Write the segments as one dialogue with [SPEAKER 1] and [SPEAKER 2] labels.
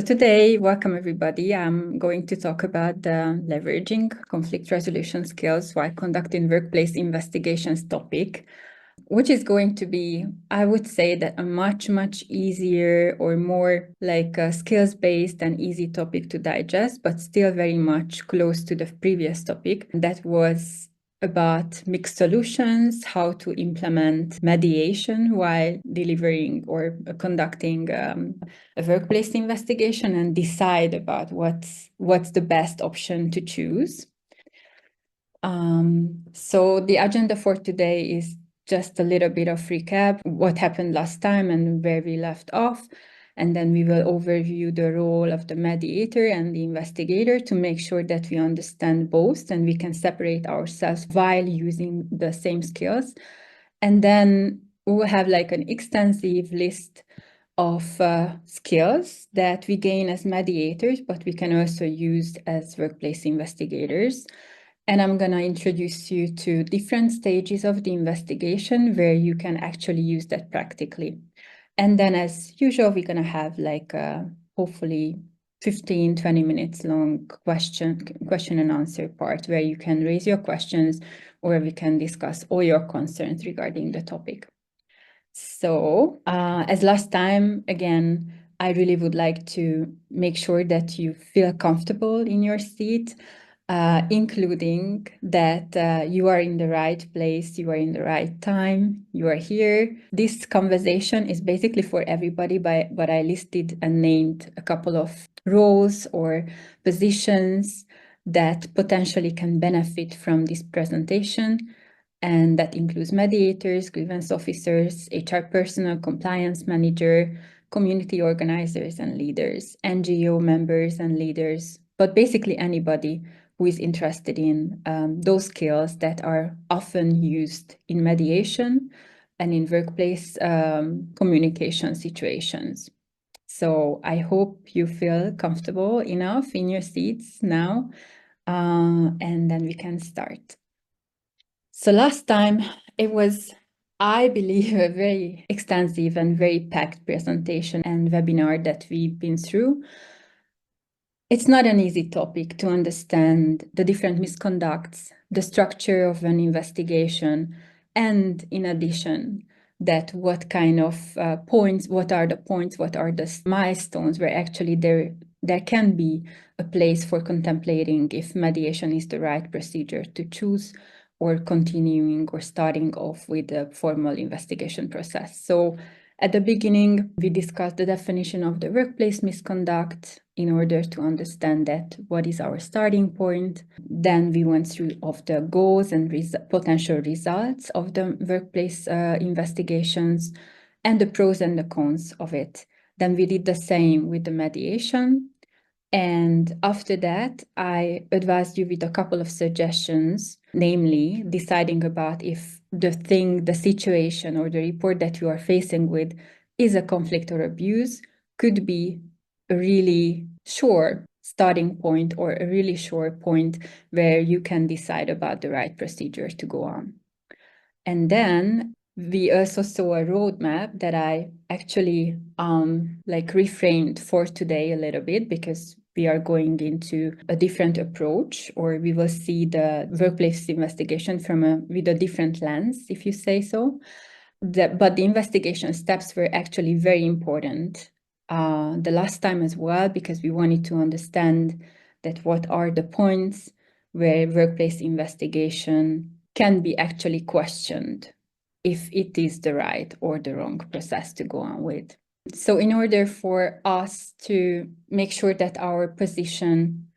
[SPEAKER 1] Today, welcome everybody. I'm going to talk about leveraging conflict resolution skills while conducting workplace investigations topic, which is going to be, I would say, that a much easier or more like a skills-based and easy topic to digest, but still very much close to the previous topic that was about mixed solutions, how to implement mediation while delivering or conducting a workplace investigation and decide about what's the best option to choose. So the agenda for today is just a little bit of recap, what happened last time and where we left off. And then we will overview the role of the mediator and the investigator to make sure that we understand both and we can separate ourselves while using the same skills. And then we will have like an extensive list of skills that we gain as mediators, but we can also use as workplace investigators. And I'm going to introduce you to different stages of the investigation where you can actually use that practically. And then as usual, we're going to have like hopefully 15-20 minutes long question and answer part where you can raise your questions or we can discuss all your concerns regarding the topic. So as last time, again, I really would like to make sure that you feel comfortable in your seat, including that you are in the right place, you are in the right time, you are here. This conversation is basically for everybody, but I listed and named a couple of roles or positions that potentially can benefit from this presentation. And that includes mediators, grievance officers, HR personnel, compliance manager, community organizers and leaders, NGO members and leaders, but basically anybody who is interested in those skills that are often used in mediation and in workplace communication situations. So I hope you feel comfortable enough in your seats now, and then we can start. So last time it was, I believe, a very extensive and very packed presentation and webinar that we've been through. It's not an easy topic to understand the different misconducts, the structure of an investigation, and in addition, that what kind of points, what are the milestones where actually there can be a place for contemplating if mediation is the right procedure to choose or continuing or starting off with a formal investigation process. So at the beginning, we discussed the definition of the workplace misconduct in order to understand that what is our starting point. Then we went through of the goals and potential results of the workplace investigations and the pros and the cons of it. Then we did the same with the mediation. And after that, I advised you with a couple of suggestions, namely deciding about if the situation or the report that you are facing with is a conflict or abuse, could be a really sure starting point or a really sure point where you can decide about the right procedure to go on. And then we also saw a roadmap that I actually reframed for today a little bit because we are going into a different approach, or we will see the workplace investigation with a different lens, if you say so. But the investigation steps were actually very important the last time as well, because we wanted to understand that what are the points where workplace investigation can be actually questioned if it is the right or the wrong process to go on with. So in order for us to make sure that our position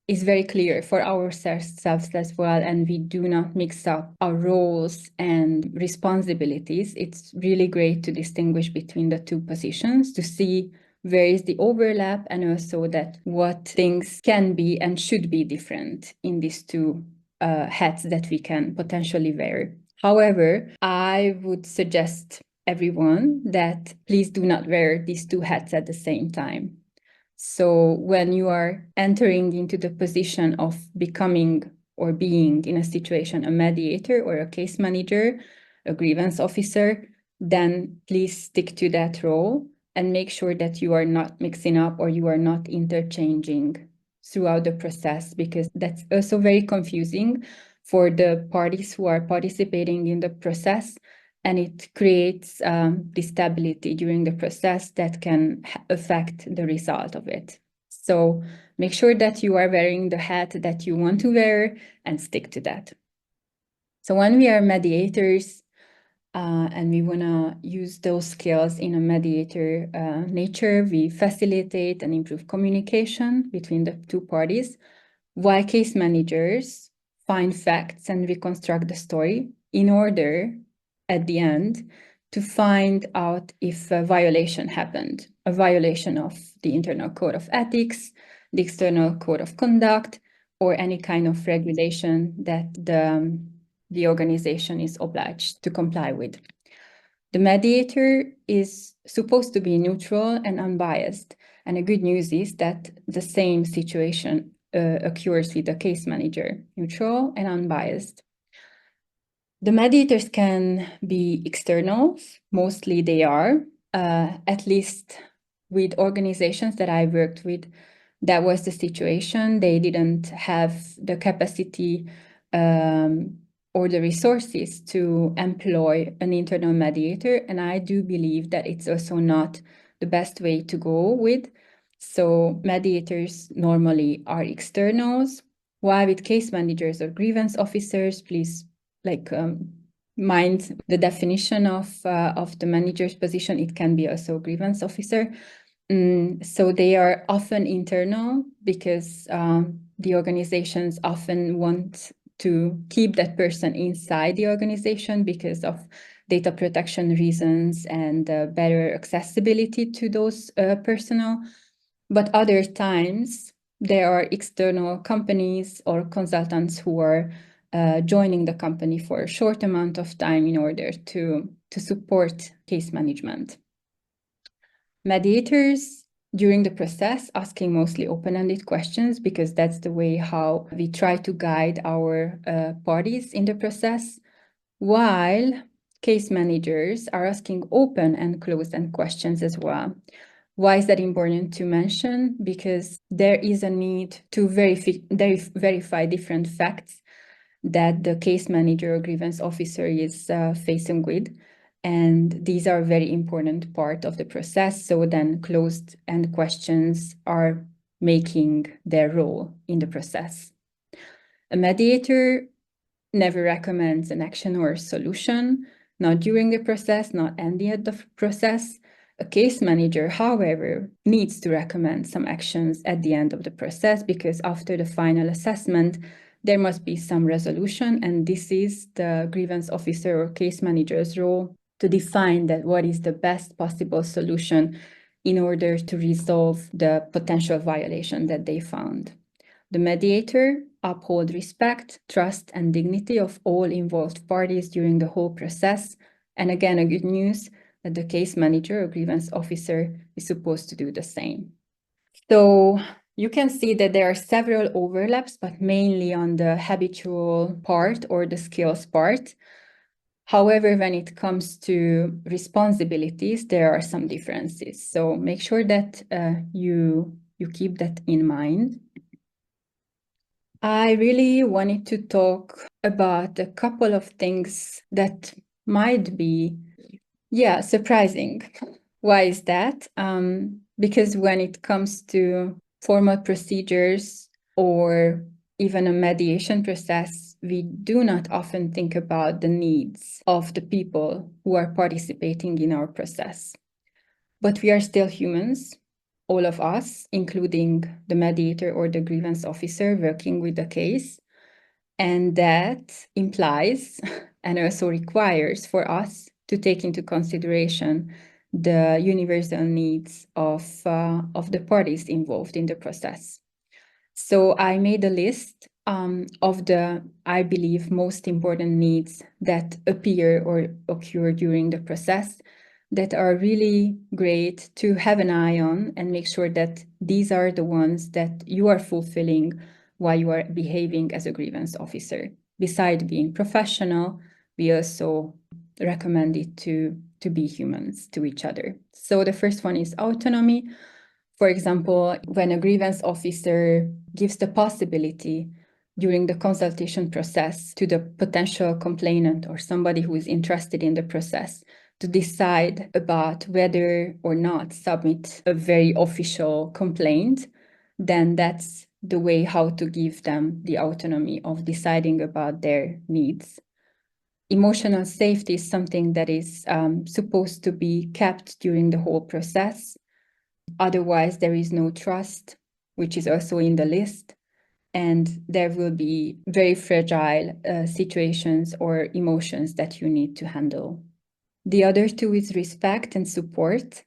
[SPEAKER 1] is very clear for ourselves as well, and we do not mix up our roles and responsibilities, it's really great to distinguish between the two positions to see where is the overlap and also that what things can be and should be different in these two hats that we can potentially wear. However, I would suggest everyone that please do not wear these two hats at the same time. So when you are entering into the position of becoming or being in a situation a mediator or a case manager, a grievance officer, then please stick to that role and make sure that you are not mixing up or you are not interchanging throughout the process, because that's also very confusing for the parties who are participating in the process, and it creates instability during the process that can affect the result of it. So make sure that you are wearing the hat that you want to wear and stick to that. So when we are mediators, and we want to use those skills in a mediator nature, we facilitate and improve communication between the two parties, while case managers find facts and reconstruct the story in order, at the end, to find out if a violation happened, a violation of the internal code of ethics, the external code of conduct, or any kind of regulation that the organization is obliged to comply with. The mediator is supposed to be neutral and unbiased, and the good news is that the same situation occurs with the case manager, neutral and unbiased. The mediators can be externals, mostly they are, at least with organizations that I worked with, that was the situation. They didn't have the capacity or the resources to employ an internal mediator, and I do believe that it's also not the best way to go with. So mediators normally are externals, while with case managers or grievance officers, please mind the definition of the manager's position. It can be also grievance officer. So they are often internal because the organizations often want to keep that person inside the organization because of data protection reasons and better accessibility to those personnel. But other times, there are external companies or consultants who are joining the company for a short amount of time in order to support case management. Mediators, during the process, asking mostly open-ended questions because that's the way how we try to guide our parties in the process, while case managers are asking open and closed-end questions as well. Why is that important to mention? Because there is a need to verify different facts that the case manager or grievance officer is facing with. And these are a very important part of the process. So then closed-end questions are making their role in the process. A mediator never recommends an action or a solution, not during the process, not at the end of the process. A case manager, however, needs to recommend some actions at the end of the process because after the final assessment, there must be some resolution, and this is the grievance officer or case manager's role to define that what is the best possible solution in order to resolve the potential violation that they found. The mediator upholds respect, trust, and dignity of all involved parties during the whole process. And again, a good news that the case manager or grievance officer is supposed to do the same. So you can see that there are several overlaps, but mainly on the habitual part or the skills part. However, when it comes to responsibilities, there are some differences. So make sure that you keep that in mind. I really wanted to talk about a couple of things that might be, surprising. Why is that? Because when it comes to formal procedures or even a mediation process, we do not often think about the needs of the people who are participating in our process. But we are still humans, all of us, including the mediator or the grievance officer working with the case. And that implies and also requires for us to take into consideration the universal needs of the parties involved in the process. So I made a list of the, I believe, most important needs that appear or occur during the process that are really great to have an eye on and make sure that these are the ones that you are fulfilling while you are behaving as a grievance officer. Besides being professional, we also recommend it to be humans to each other. So the first one is autonomy. For example, when a grievance officer gives the possibility during the consultation process to the potential complainant or somebody who is interested in the process to decide about whether or not submit a very official complaint, then that's the way how to give them the autonomy of deciding about their needs. Emotional safety is something that is supposed to be kept during the whole process. Otherwise, there is no trust, which is also in the list. And there will be very fragile situations or emotions that you need to handle. The other two is respect and support.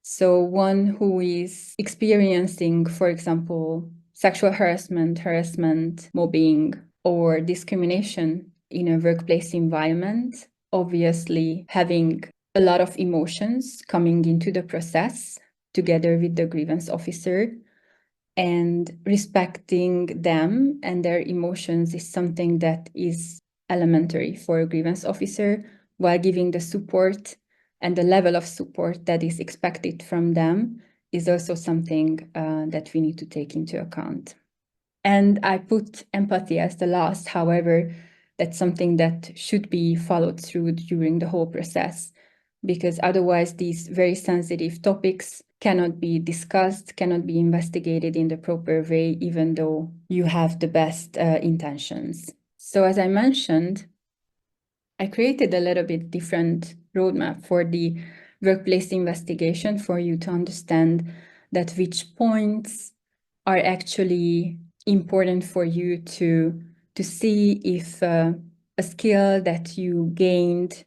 [SPEAKER 1] So one who is experiencing, for example, sexual harassment, mobbing, or discrimination in a workplace environment, obviously having a lot of emotions coming into the process together with the grievance officer, and respecting them and their emotions is something that is elementary for a grievance officer, while giving the support and the level of support that is expected from them is also something that we need to take into account. And I put empathy as the last. However, that's something that should be followed through during the whole process, because otherwise these very sensitive topics cannot be discussed, cannot be investigated in the proper way, even though you have the best intentions. So as I mentioned, I created a little bit different roadmap for the workplace investigation for you to understand that which points are actually important for you to see if a skill that you gained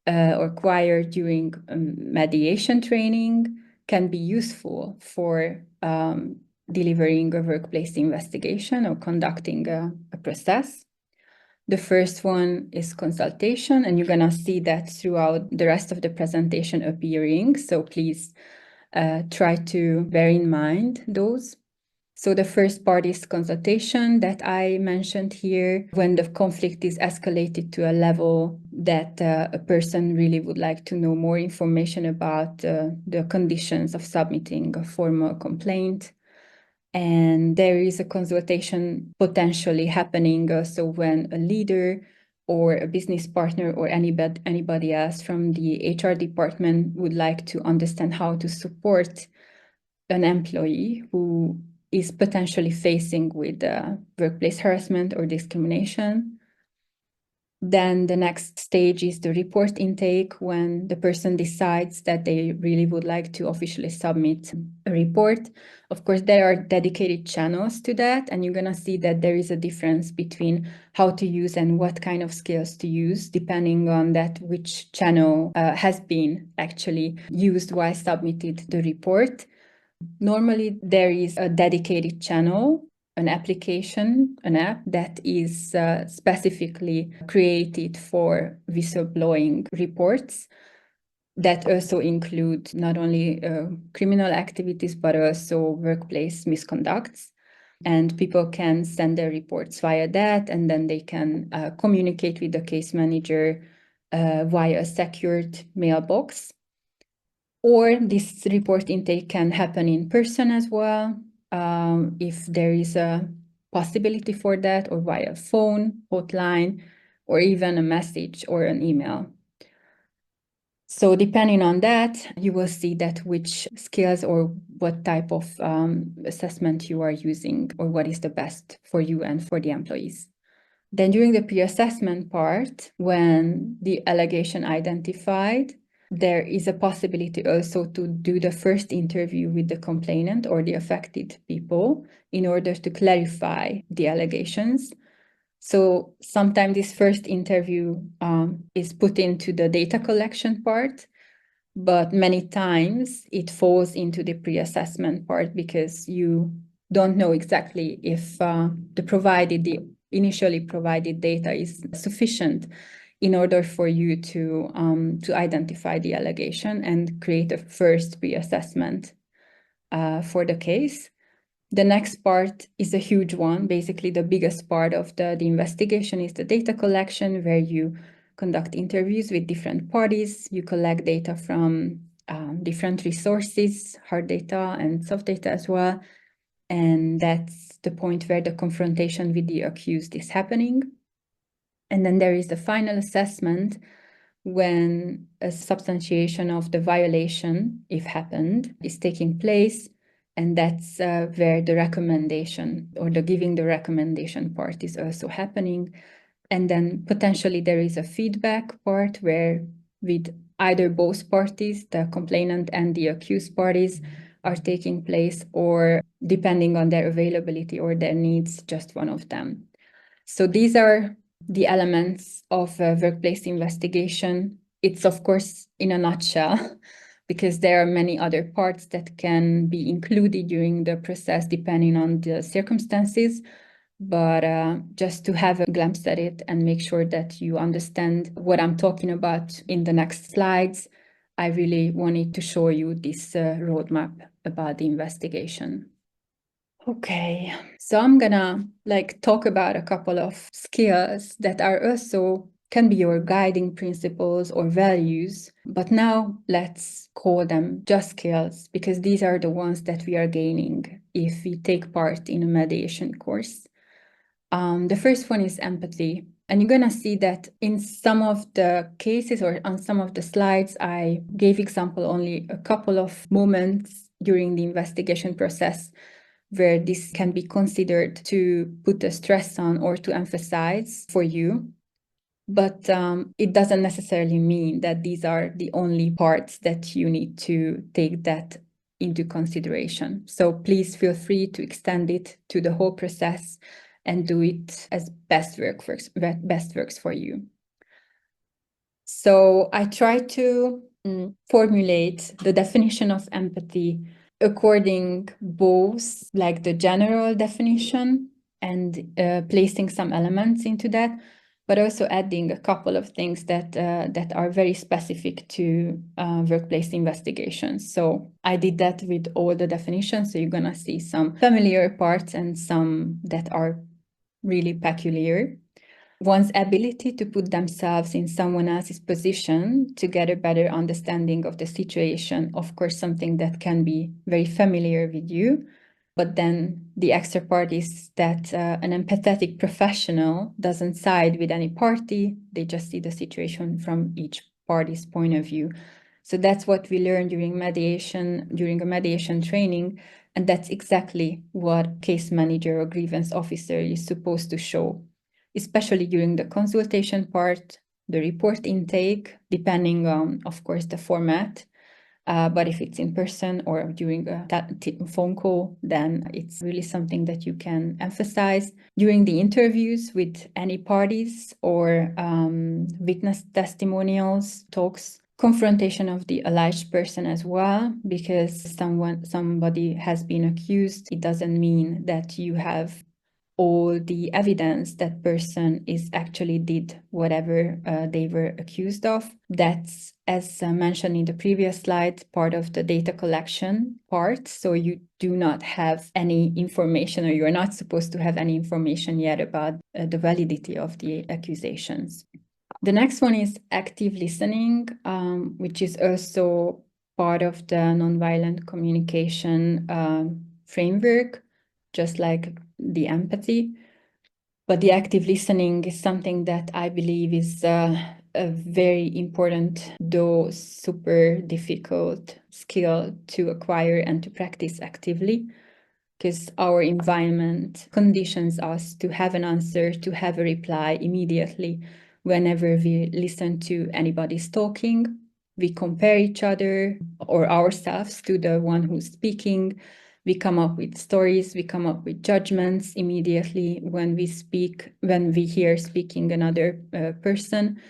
[SPEAKER 1] or acquired during mediation training can be useful for delivering a workplace investigation or conducting a process. The first one is consultation, and you're gonna see that throughout the rest of the presentation appearing. So please try to bear in mind those. So the first part is consultation that I mentioned here, when the conflict is escalated to a level that a person really would like to know more information about the conditions of submitting a formal complaint. And there is a consultation potentially happening also when a leader or a business partner or anybody else from the HR department would like to understand how to support an employee who is potentially facing with workplace harassment or discrimination. Then the next stage is the report intake, when the person decides that they really would like to officially submit a report. Of course, there are dedicated channels to that, and you're going to see that there is a difference between how to use and what kind of skills to use, depending on that which channel has been actually used while submitted the report. Normally, there is a dedicated channel, an application, an app that is specifically created for whistleblowing reports that also include not only criminal activities, but also workplace misconducts. And people can send their reports via that, and then they can communicate with the case manager via a secured mailbox. Or this report intake can happen in person as well, if there is a possibility for that, or via phone, hotline, or even a message or an email. So depending on that, you will see that which skills or what type of assessment you are using, or what is the best for you and for the employees. Then during the pre-assessment part, when the allegation identified, there is a possibility also to do the first interview with the complainant or the affected people in order to clarify the allegations. So sometimes this first interview is put into the data collection part, but many times it falls into the pre-assessment part because you don't know exactly if the initially provided data is sufficient in order for you to identify the allegation and create a first pre-assessment for the case. The next part is a huge one. Basically, the biggest part of the investigation is the data collection, where you conduct interviews with different parties. You collect data from different resources, hard data and soft data as well. And that's the point where the confrontation with the accused is happening. And then there is the final assessment when a substantiation of the violation, if happened, is taking place. And that's where the recommendation or the giving the recommendation part is also happening. And then potentially there is a feedback part where with either both parties, the complainant and the accused parties, are taking place, or depending on their availability or their needs, just one of them. So these are the elements of a workplace investigation. It's, of course, in a nutshell, because there are many other parts that can be included during the process depending on the circumstances. But just to have a glimpse at it and make sure that you understand what I'm talking about in the next slides, I really wanted to show you this roadmap about the investigation. Okay, so I'm gonna talk about a couple of skills that are also can be your guiding principles or values, but now let's call them just skills because these are the ones that we are gaining if we take part in a mediation course. The first one is empathy. And you're going to see that in some of the cases or on some of the slides, I gave example only a couple of moments during the investigation process where this can be considered to put a stress on or to emphasize for you. But it doesn't necessarily mean that these are the only parts that you need to take that into consideration. So please feel free to extend it to the whole process and do it as best works for you. So I try to formulate the definition of empathy according both the general definition and placing some elements into that, but also adding a couple of things that are very specific to workplace investigations. So I did that with all the definitions. So you're going to see some familiar parts and some that are really peculiar. One's ability to put themselves in someone else's position to get a better understanding of the situation, of course, something that can be very familiar with you. But then the extra part is that an empathetic professional doesn't side with any party. They just see the situation from each party's point of view. So that's what we learned during a mediation training. And that's exactly what case manager or grievance officer is supposed to show, especially during the consultation part, the report intake, depending on, of course, the format. But if it's in person or during a phone call, then it's really something that you can emphasize. During the interviews with any parties or witness testimonials, talks, confrontation of the alleged person as well, because somebody has been accused, it doesn't mean that you have all the evidence that person is actually did whatever they were accused of. That's, as mentioned in the previous slide, part of the data collection part. So you do not have any information, or you're not supposed to have any information yet about the validity of the accusations. The next one is active listening, which is also part of the nonviolent communication framework, just like the empathy. But the active listening is something that I believe is a very important, though super difficult skill to acquire and to practice actively, because our environment conditions us to have an answer, to have a reply immediately whenever we listen to anybody's talking. We compare each other or ourselves to the one who's speaking. We come up with stories, we come up with judgments immediately when we hear speaking another person.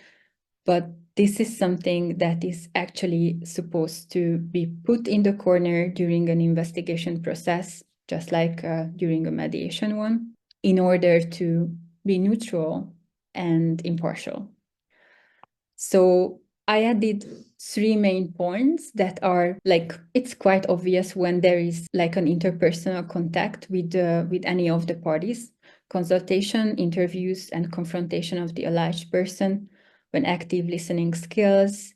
[SPEAKER 1] But this is something that is actually supposed to be put in the corner during an investigation process, just like during a mediation one, in order to be neutral and impartial. So I added 3 main points that are it's quite obvious when there is an interpersonal contact with any of the parties: consultation, interviews, and confrontation of the alleged person. when active listening skills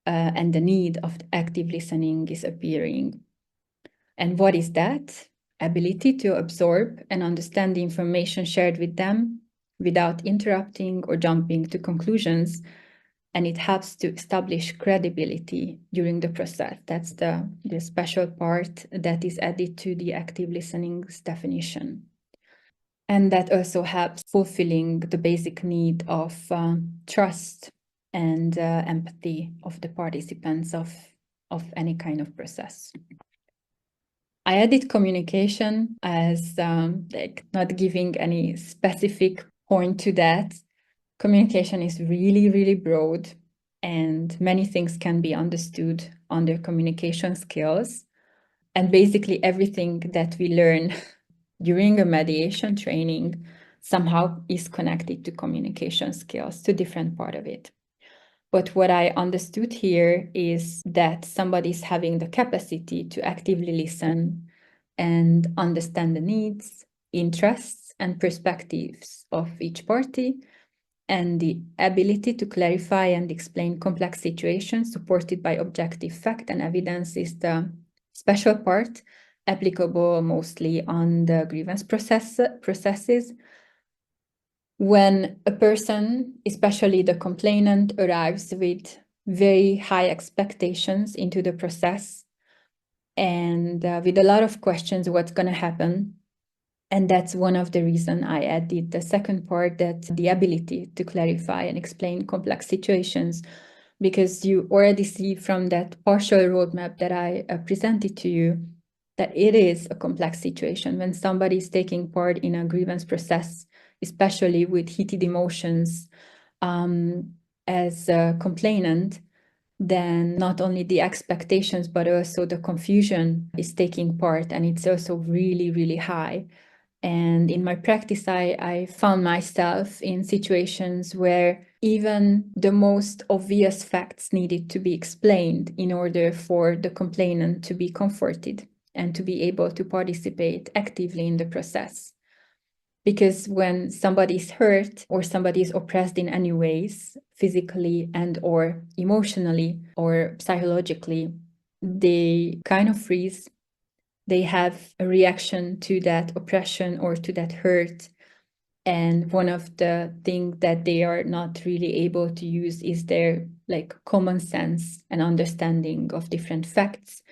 [SPEAKER 1] and the need of active listening is appearing. And what is that? Ability to absorb and understand the information shared with them without interrupting or jumping to conclusions. And it helps to establish credibility during the process. That's the special part that is added to the active listening's definition. And that also helps fulfilling the basic need of trust and empathy of the participants of any kind of process. I added communication as like not giving any specific point to that. Communication is really, really broad, and many things can be understood under communication skills. And basically everything that we learn during a mediation training somehow is connected to communication skills, to different part of it. But what I understood here is that somebody's having the capacity to actively listen and understand the needs, interests, and perspectives of each party, and the ability to clarify and explain complex situations supported by objective fact and evidence is the special part applicable mostly on the grievance processes. When a person, especially the complainant, arrives with very high expectations into the process and with a lot of questions, what's going to happen? And that's one of the reasons I added the second part, that the ability to clarify and explain complex situations, because you already see from that partial roadmap that I presented to you that it is a complex situation. When somebody is taking part in a grievance process, especially with heated emotions as a complainant, then not only the expectations, but also the confusion is taking part, and it's also really, really high. And in my practice, I found myself in situations where even the most obvious facts needed to be explained in order for the complainant to be comforted and to be able to participate actively in the process. Because when somebody is hurt or somebody is oppressed in any ways, physically and or emotionally or psychologically, they kind of freeze. They have a reaction to that oppression or to that hurt. And one of the things that they are not really able to use is their like common sense and understanding of different facts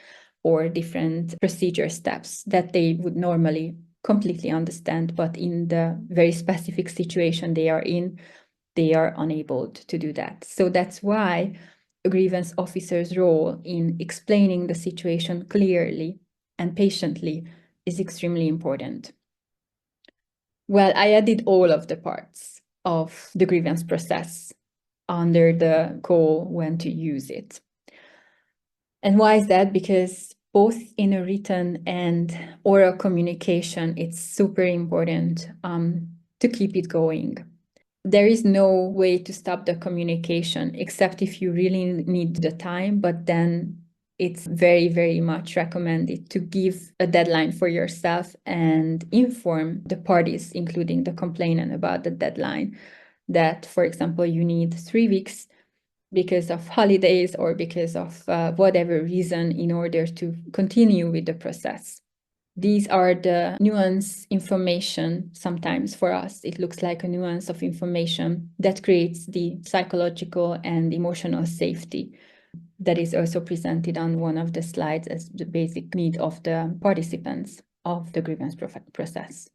[SPEAKER 1] or different procedure steps that they would normally completely understand, but in the very specific situation they are in, they are unable to do that. So that's why a grievance officer's role in explaining the situation clearly and patiently is extremely important. Well, I added all of the parts of the grievance process under the goal when to use it. And why is that? Because both in a written and oral communication, it's super important to keep it going. There is no way to stop the communication except if you really need the time, but then it's very, very much recommended to give a deadline for yourself and inform the parties, including the complainant, about the deadline. That, for example, you need 3 weeks because of holidays or because of whatever reason in order to continue with the process. These are the nuance information. Sometimes for us, it looks like a nuance of information that creates the psychological and emotional safety that is also presented on one of the slides as the basic need of the participants of the grievance process.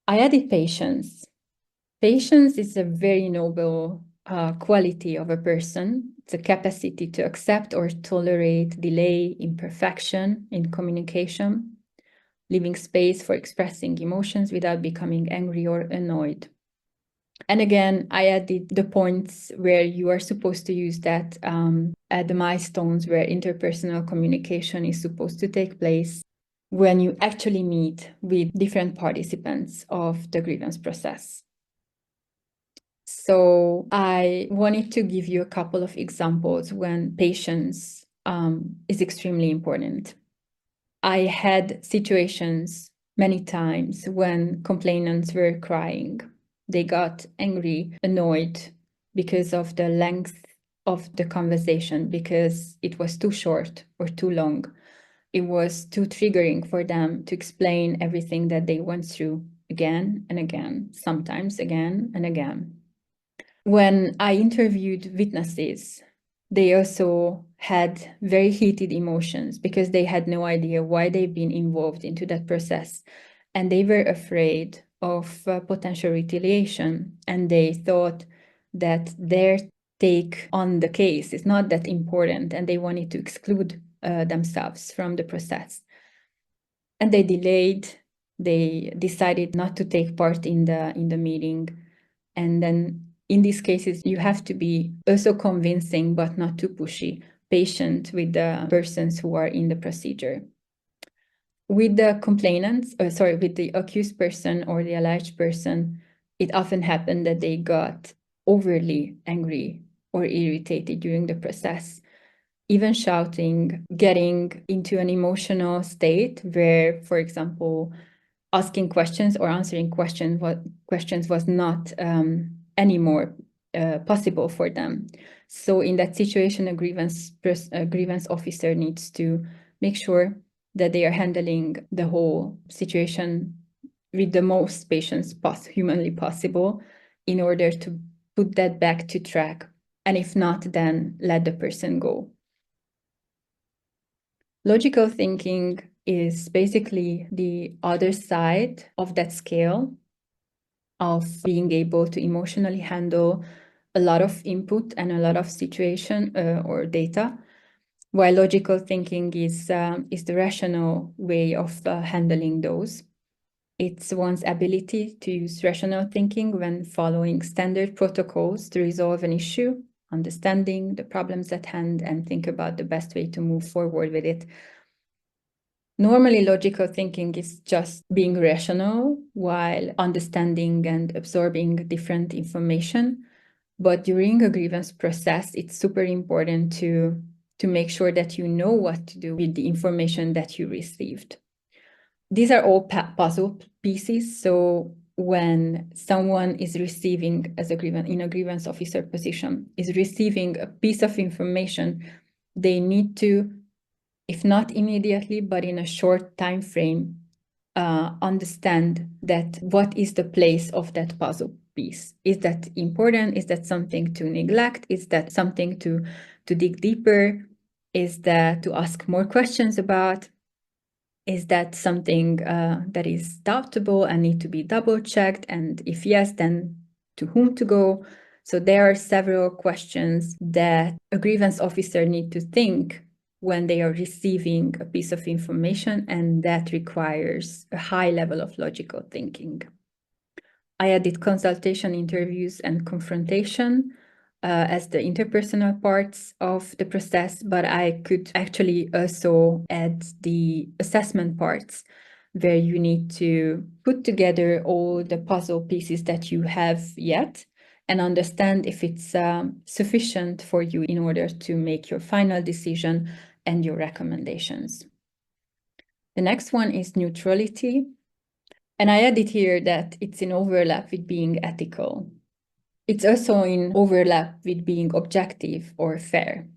[SPEAKER 1] I added patience. Patience is a very noble quality of a person. It's a capacity to accept or tolerate delay, imperfection in communication, leaving space for expressing emotions without becoming angry or annoyed. And again, I added the points where you are supposed to use that at the milestones where interpersonal communication is supposed to take place when you actually meet with different participants of the grievance process. So I wanted to give you a couple of examples when patience is extremely important. I had situations many times when complainants were crying. They got angry, annoyed, because of the length of the conversation, because it was too short or too long. It was too triggering for them to explain everything that they went through again and again, sometimes again and again. When I interviewed witnesses, they also had very heated emotions because they had no idea why they've been involved into that process. And they were afraid of potential retaliation. And they thought that their take on the case is not that important, and they wanted to exclude themselves from the process. And they delayed, they decided not to take part in the meeting. And then in these cases, you have to be also convincing, but not too pushy, patient with the persons who are in the procedure. With the complainants, with the accused person or the alleged person, it often happened that they got overly angry or irritated during the process, even shouting, getting into an emotional state where, for example, asking questions or answering questions was not anymore possible for them. So in that situation, a grievance officer needs to make sure that they are handling the whole situation with the most patience humanly possible in order to put that back to track. And if not, then let the person go. Logical thinking is basically the other side of that scale of being able to emotionally handle a lot of input and a lot of situation or data, while logical thinking is the rational way of handling those. It's one's ability to use rational thinking when following standard protocols to resolve an issue, understanding the problems at hand, and think about the best way to move forward with it. Normally, logical thinking is just being rational while understanding and absorbing different information. But during a grievance process, it's super important to make sure that you know what to do with the information that you received. These are all puzzle pieces. So when someone is receiving, in a grievance officer position, is receiving a piece of information, they need to, if not immediately, but in a short time frame, understand that what is the place of that puzzle piece. Is that important? Is that something to neglect? Is that something to dig deeper? Is that to ask more questions about? Is that something that is doubtable and need to be double checked? And if yes, then to whom to go? So there are several questions that a grievance officer need to think when they are receiving a piece of information, and that requires a high level of logical thinking. I added consultation, interviews, and confrontation as the interpersonal parts of the process, but I could actually also add the assessment parts, where you need to put together all the puzzle pieces that you have yet and understand if it's sufficient for you in order to make your final decision and your recommendations. The next one is neutrality. And I added here that it's in overlap with being ethical. It's also in overlap with being objective or fair,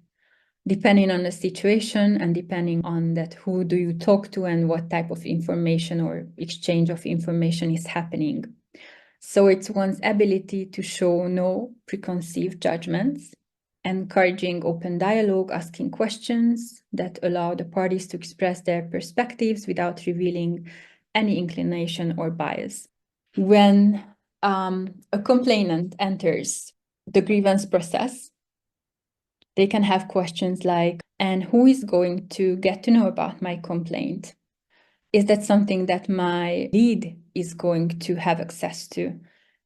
[SPEAKER 1] depending on the situation and depending on that who do you talk to and what type of information or exchange of information is happening. So it's one's ability to show no preconceived judgments, encouraging open dialogue, asking questions that allow the parties to express their perspectives without revealing any inclination or bias. When a complainant enters the grievance process, they can have questions like, and who is going to get to know about my complaint? Is that something that my lead is going to have access to?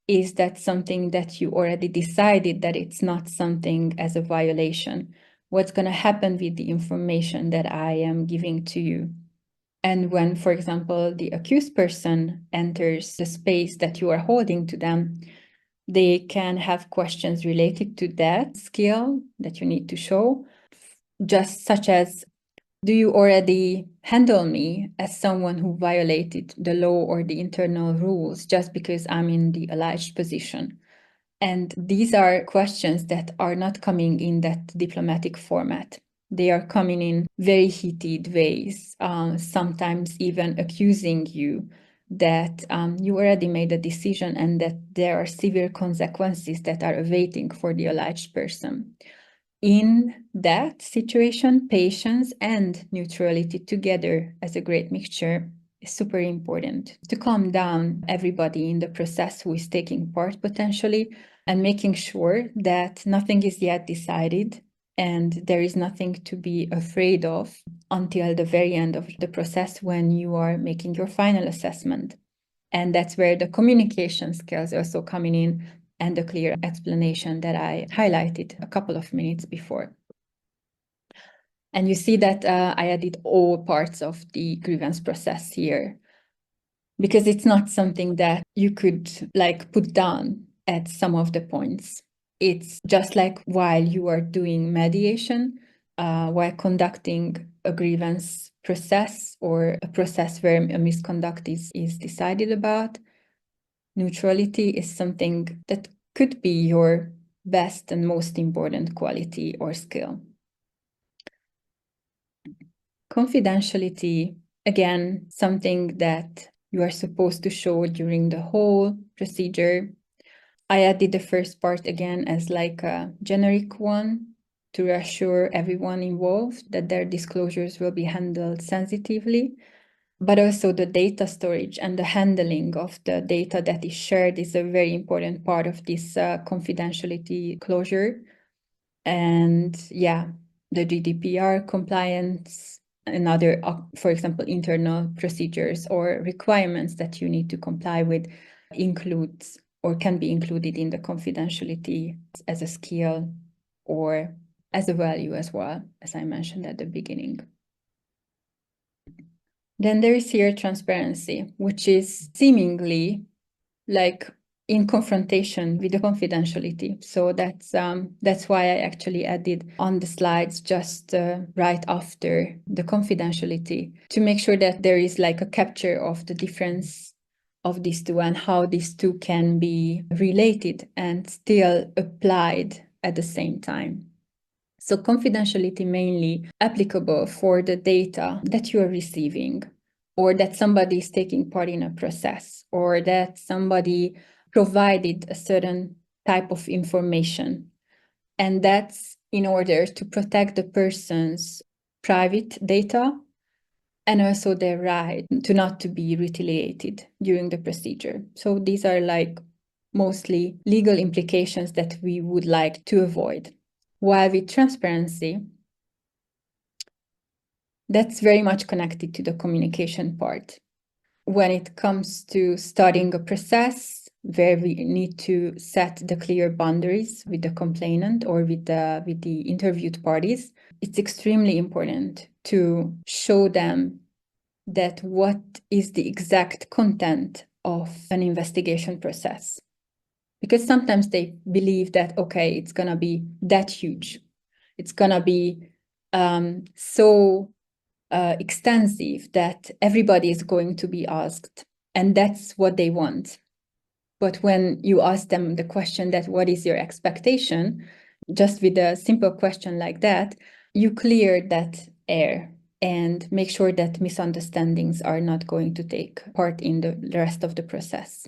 [SPEAKER 1] Is that something that you already decided that it's not something as a violation? What's going to happen with the information that I am giving to you? And when, for example, the accused person enters the space that you are holding to them, they can have questions related to that skill that you need to show, just such as, do you already handle me as someone who violated the law or the internal rules just because I'm in the alleged position? And these are questions that are not coming in that diplomatic format. They are coming in very heated ways, sometimes even accusing you that you already made a decision and that there are severe consequences that are awaiting for the alleged person. In that situation, patience and neutrality together as a great mixture is super important to calm down everybody in the process who is taking part potentially, and making sure that nothing is yet decided and there is nothing to be afraid of until the very end of the process when you are making your final assessment. And that's where the communication skills also coming in, and the clear explanation that I highlighted a couple of minutes before. And you see that I added all parts of the grievance process here, because it's not something that you could like put down at some of the points. It's just like while you are doing mediation, while conducting a grievance process or a process where a misconduct is decided about, neutrality is something that could be your best and most important quality or skill. Confidentiality, again, something that you are supposed to show during the whole procedure. I added the first part again as like a generic one to reassure everyone involved that their disclosures will be handled sensitively. But also the data storage and the handling of the data that is shared is a very important part of this confidentiality closure. And yeah, the GDPR compliance and other, for example, internal procedures or requirements that you need to comply with includes or can be included in the confidentiality as a skill or as a value as well, as I mentioned at the beginning. Then there is here transparency, which is seemingly like in confrontation with the confidentiality. So that's why I actually added on the slides just right after the confidentiality, to make sure that there is like a capture of the difference of these two and how these two can be related and still applied at the same time. So confidentiality mainly applicable for the data that you are receiving, or that somebody is taking part in a process, or that somebody provided a certain type of information. And that's in order to protect the person's private data and also their right to not to be retaliated during the procedure. So these are like mostly legal implications that we would like to avoid. While with transparency, that's very much connected to the communication part. When it comes to starting a process where we need to set the clear boundaries with the complainant or with the interviewed parties, it's extremely important to show them that what is the exact content of an investigation process. Because sometimes they believe that, okay, it's going to be that huge. It's going to be so extensive that everybody is going to be asked. And that's what they want. But when you ask them the question that what is your expectation, just with a simple question like that, you clear that air and make sure that misunderstandings are not going to take part in the rest of the process.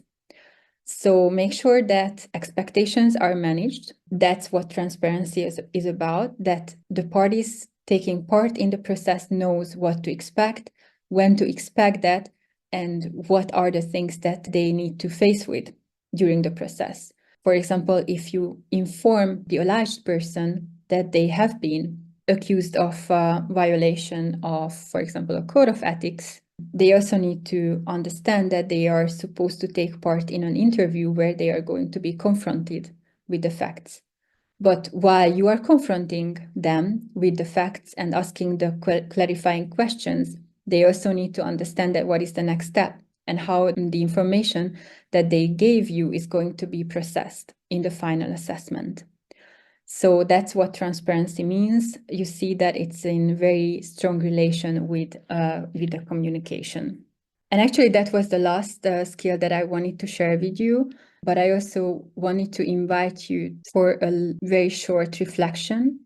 [SPEAKER 1] So make sure that expectations are managed. That's what transparency is about, that the parties taking part in the process knows what to expect, when to expect that, and what are the things that they need to face with during the process. For example, if you inform the alleged person that they have been accused of violation of, for example, a code of ethics, they also need to understand that they are supposed to take part in an interview where they are going to be confronted with the facts. But while you are confronting them with the facts and asking the clarifying questions, they also need to understand that what is the next step and how the information that they gave you is going to be processed in the final assessment. So that's what transparency means. You see that it's in very strong relation with the communication. And actually, that was the last skill that I wanted to share with you. But I also wanted to invite you for a very short reflection,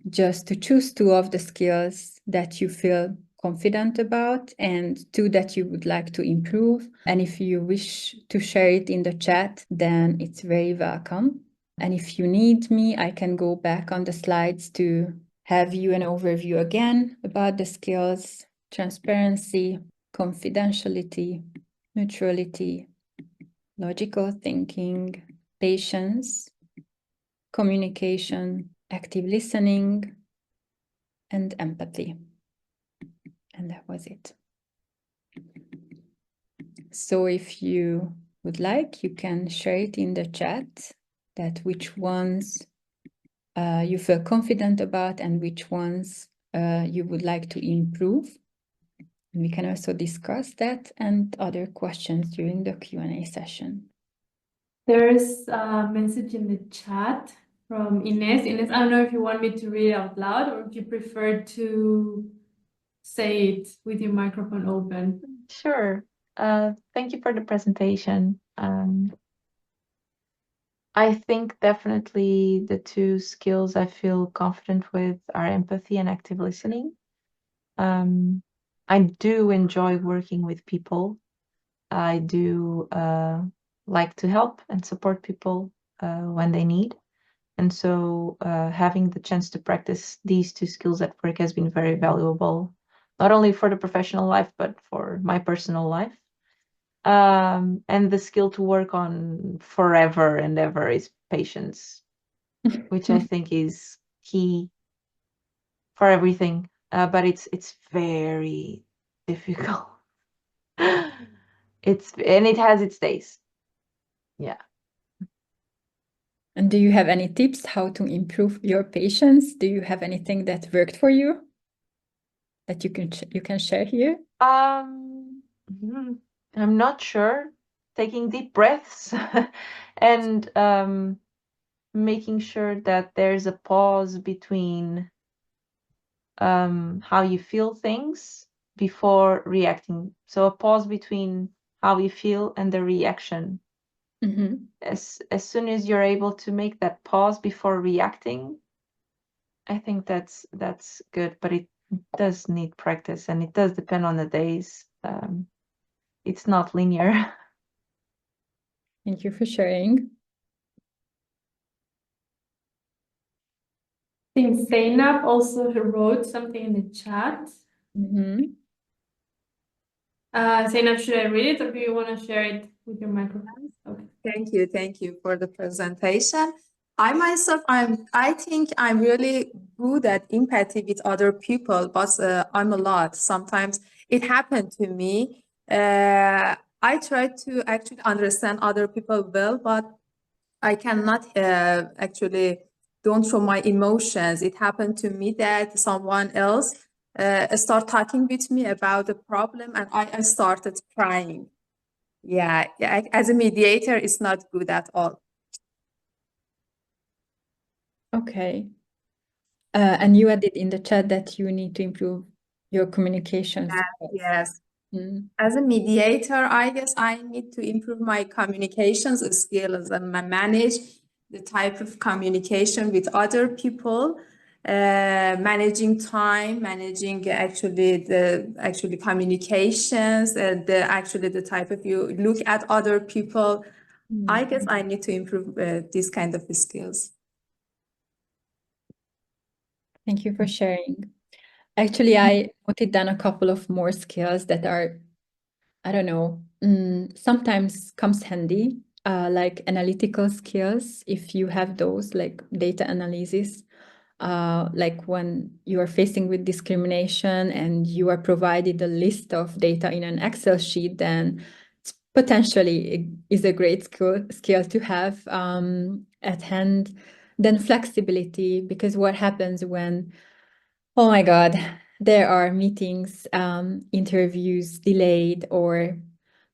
[SPEAKER 1] just to choose two of the skills that you feel confident about and two that you would like to improve. And if you wish to share it in the chat, then it's very welcome. And if you need me, I can go back on the slides to have you an overview again about the skills: transparency, confidentiality, neutrality, logical thinking, patience, communication, active listening, and empathy. And that was it. So if you would like, you can share it in the chat, that which ones you feel confident about and which ones you would like to improve. And we can also discuss that and other questions during the Q&A session.
[SPEAKER 2] There's a message in the chat from Ines. Ines, I don't know if you want me to read it out loud or if you prefer to say it with your microphone open.
[SPEAKER 3] Sure. Thank you for the presentation. I think definitely the two skills I feel confident with are empathy and active listening. I do enjoy working with people. I do like to help and support people when they need. And so having the chance to practice these two skills at work has been very valuable, not only for the professional life, but for my personal life. And the skill to work on forever and ever is patience, which I think is key for everything. But it's very difficult. It has its days. Yeah.
[SPEAKER 1] And do you have any tips how to improve your patience? Do you have anything that worked for you that you can share here?
[SPEAKER 3] I'm not sure. Taking deep breaths and making sure that there's a pause between how you feel things before reacting. So a pause between how you feel and the reaction.
[SPEAKER 1] Mm-hmm.
[SPEAKER 3] As soon as you're able to make that pause before reacting, I think that's good, but it does need practice and it does depend on the days. It's not linear.
[SPEAKER 1] Thank you for sharing.
[SPEAKER 2] I think Zainab also wrote something in the chat.
[SPEAKER 1] Mm-hmm.
[SPEAKER 2] Zainab, should I read it or do you want to share it with your microphone? Okay.
[SPEAKER 4] Thank you for the presentation. I myself, I think I'm really good at empathy with other people, but I'm a lot. Sometimes it happened to me. I try to actually understand other people well, but I cannot actually don't show my emotions. It happened to me that someone else start talking with me about the problem, and I started crying. Yeah, as a mediator, it's not good at all.
[SPEAKER 1] Okay. And you added in the chat that you need to improve your communication skills.
[SPEAKER 4] Yes.
[SPEAKER 1] Mm.
[SPEAKER 4] As a mediator, I guess I need to improve my communications skills and manage the type of communication with other people, managing time, managing actually communications, the type of you look at other people. I guess I need to improve these kind of skills.
[SPEAKER 1] Thank you for sharing. Actually, I noted down a couple of more skills that are, I don't know, sometimes comes handy, like analytical skills, if you have those, like data analysis, like when you are facing with discrimination and you are provided a list of data in an Excel sheet, then it's potentially it is a great skill to have at hand. Then flexibility, because what happens when, oh my God, there are meetings, interviews delayed or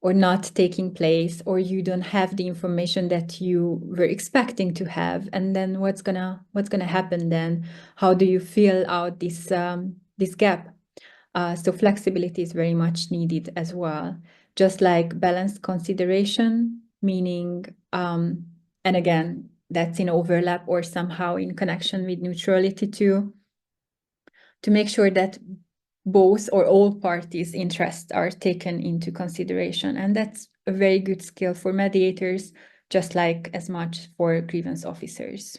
[SPEAKER 1] not taking place, or you don't have the information that you were expecting to have, and then what's gonna happen then? How do you fill out this gap? So flexibility is very much needed as well, just like balanced consideration, meaning, and again, that's in overlap or somehow in connection with neutrality too, to make sure that both or all parties' interests are taken into consideration. And that's a very good skill for mediators, just like as much for grievance officers.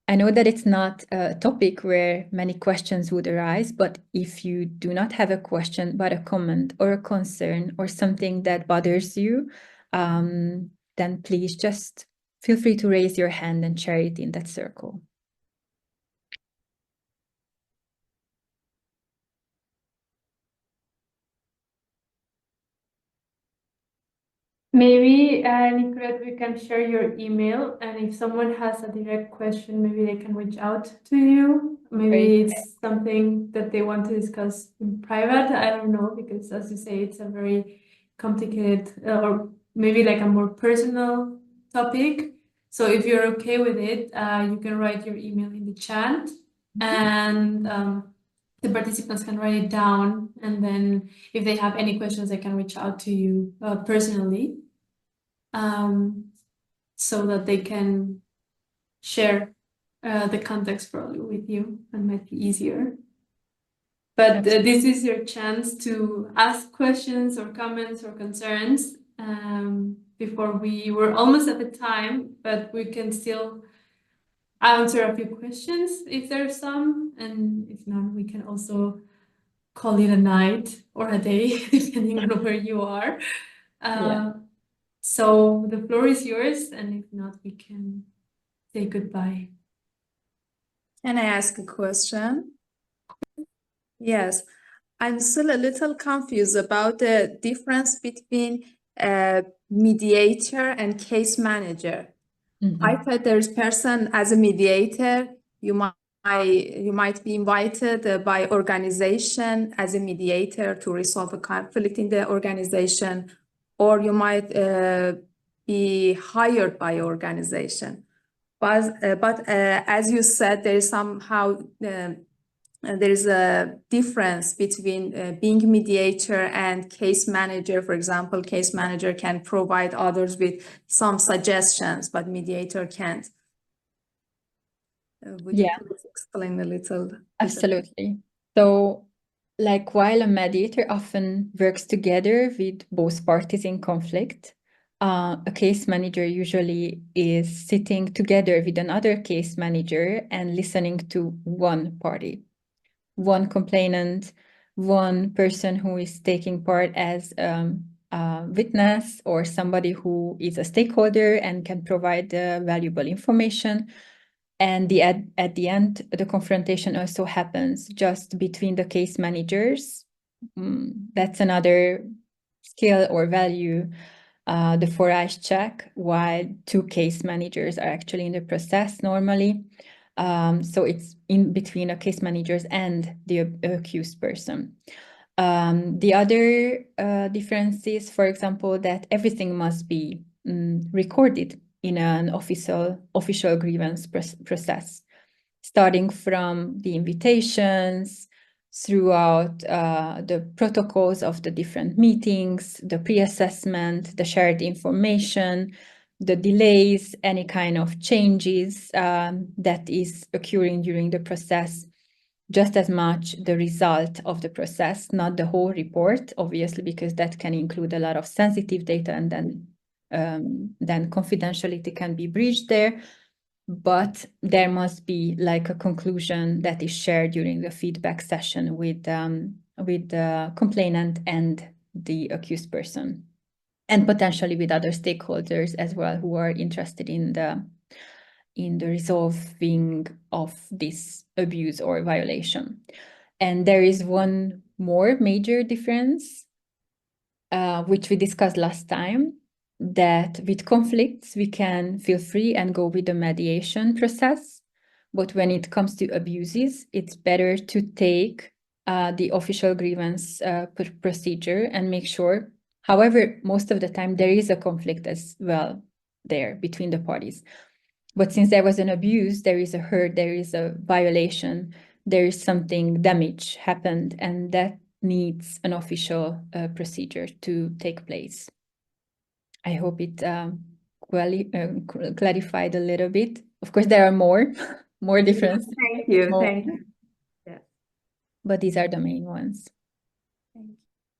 [SPEAKER 1] I know that it's not a topic where many questions would arise, but if you do not have a question, but a comment or a concern or something that bothers you, then please just feel free to raise your hand and share it in that circle.
[SPEAKER 2] Maybe, Nicolette, we can share your email, and if someone has a direct question, maybe they can reach out to you. Maybe it's something that they want to discuss in private. I don't know, because as you say, it's a very complicated, or maybe like a more personal topic. So if you're okay with it, you can write your email in the chat, and the participants can write it down, and then if they have any questions, they can reach out to you personally, so that they can share the context probably with you, and might be easier. But this is your chance to ask questions or comments or concerns. Before we're almost at the time, but we can still answer a few questions if there's some, and if not, we can also call it a night or a day, depending on where you are. So the floor is yours, and if not, we can say goodbye.
[SPEAKER 4] Can I ask a question? Yes, I'm still a little confused about the difference between a mediator and case manager. I thought there's person as a mediator, you might be invited by organization as a mediator to resolve a conflict in the organization, or you might be hired by organization. But as you said, there is somehow there is a difference between being mediator and case manager. For example, case manager can provide others with some suggestions, but mediator can't. Would you please explain a little?
[SPEAKER 1] Absolutely. So, like, while a mediator often works together with both parties in conflict, a case manager usually is sitting together with another case manager and listening to one party, one complainant, one person who is taking part as a witness or somebody who is a stakeholder and can provide valuable information. And at the end, the confrontation also happens just between the case managers. That's another skill or value, the 4 eyes check, while 2 case managers are actually in the process normally. So it's in between a case managers and the accused person. The other difference is, for example, that everything must be recorded in an official grievance process, starting from the invitations, throughout the protocols of the different meetings, the pre-assessment, the shared information, the delays, any kind of changes that is occurring during the process, just as much the result of the process, not the whole report, obviously, because that can include a lot of sensitive data, and then confidentiality can be breached there. But there must be like a conclusion that is shared during the feedback session with the complainant and the accused person, and potentially with other stakeholders as well who are interested in the resolving of this abuse or violation. And there is one more major difference, which we discussed last time, that with conflicts, we can feel free and go with the mediation process. But when it comes to abuses, it's better to take the official grievance procedure and make sure. However, most of the time there is a conflict as well there between the parties. But since there was an abuse, there is a hurt, there is a violation, there is something damage happened, and that needs an official procedure to take place. I hope it clarified a little bit. Of course, there are more differences,
[SPEAKER 4] Thank you. Thank you.
[SPEAKER 1] but these are the main ones.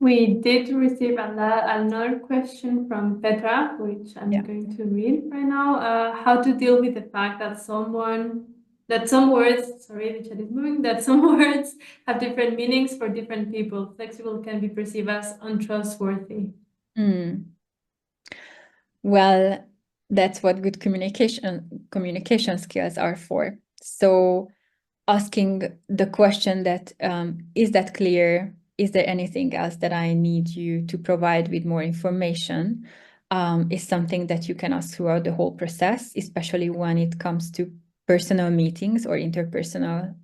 [SPEAKER 2] We did receive another question from Petra, which I'm
[SPEAKER 1] Yeah.
[SPEAKER 2] going to read right now. How to deal with the fact that some words, sorry, the chat is moving, that some words have different meanings for different people. Flexible can be perceived as untrustworthy.
[SPEAKER 1] Well, that's what good communication skills are for. So asking the question that, is that clear? Is there anything else that I need you to provide with more information? Is something that you can ask throughout the whole process, especially when it comes to personal meetings or interpersonal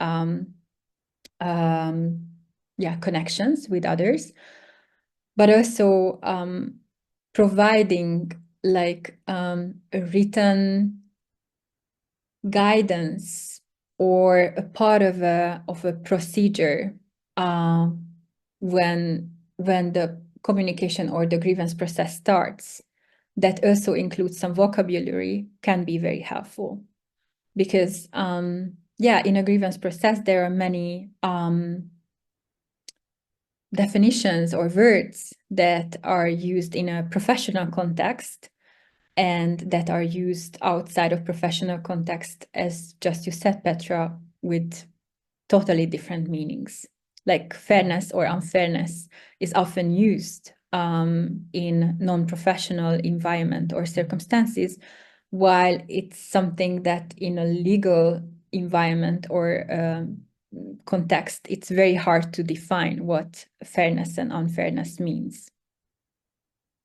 [SPEAKER 1] connections with others. But also providing like a written guidance or a part of a procedure when the communication or the grievance process starts, that also includes some vocabulary, can be very helpful. Because in a grievance process there are many definitions or words that are used in a professional context and that are used outside of professional context, as just you said, Petra, with totally different meanings. Like fairness or unfairness is often used in non-professional environment or circumstances, while it's something that in a legal environment or context, it's very hard to define what fairness and unfairness means.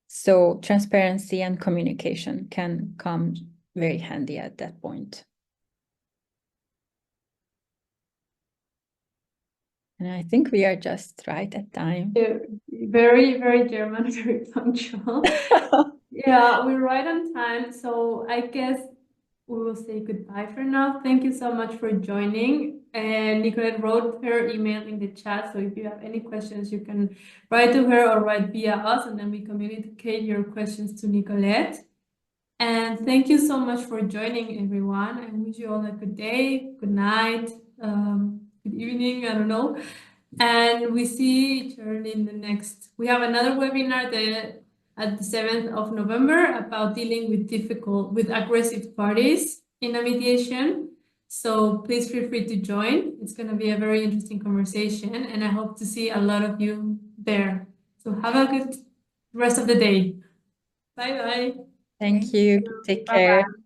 [SPEAKER 1] So transparency and communication can come very handy at that point. And I think we are just right at time.
[SPEAKER 2] Very, very German, very punctual. Yeah, we're right on time. So I guess we will say goodbye for now. Thank you so much for joining. And Nicolette wrote her email in the chat. So if you have any questions, you can write to her or write via us, and then we communicate your questions to Nicolette. And thank you so much for joining, everyone. I wish you all a good day, good night, good evening, I don't know. And we see each other in the next. We have another webinar at the 7th of November about dealing with aggressive parties in a mediation. So please feel free to join. It's going to be a very interesting conversation, and I hope to see a lot of you there. So have a good rest of the day. Bye-bye.
[SPEAKER 1] Thank you. Take care.
[SPEAKER 4] Bye-bye.